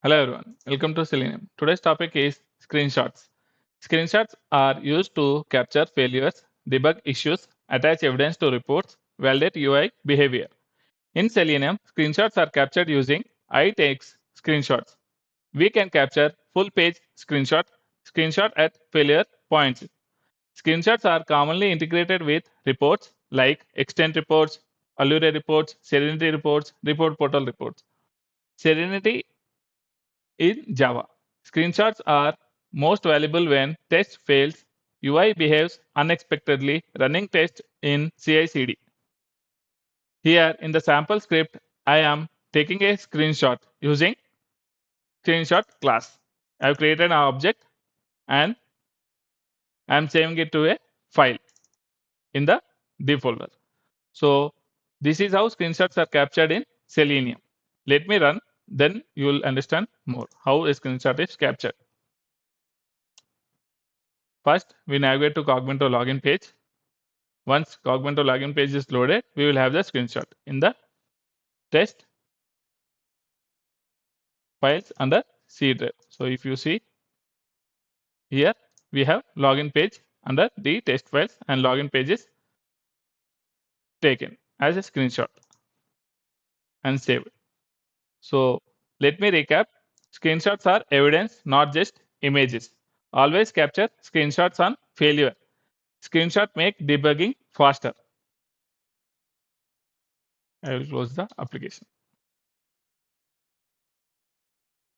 Hello everyone, welcome to Selenium. Today's topic is screenshots. Screenshots are used to capture failures, debug issues, attach evidence to reports, validate UI behavior. In Selenium, screenshots are captured using ITakesScreenshots. We can capture full page screenshot at failure points. Screenshots are commonly integrated with reports like extent reports, Allure reports, Serenity reports, report portal reports. Serenity in Java. Screenshots are most valuable when test fails, UI behaves unexpectedly, running tests in CI/CD. Here in the sample script, I am taking a screenshot using screenshot class. I have created an object and I am saving it to a file in the D folder. So this is how screenshots are captured in Selenium. Let me run, then you will understand more how a screenshot is captured. First, we navigate to Cogmento login page. Once Cogmento login page is loaded, we will have the screenshot in the test files under C drive. So if you see here, we have login page under the test files and login page is taken as a screenshot and saved. So let me recap. Screenshots are evidence, not just images. Always capture screenshots on failure. Screenshot make debugging faster. I will close the application.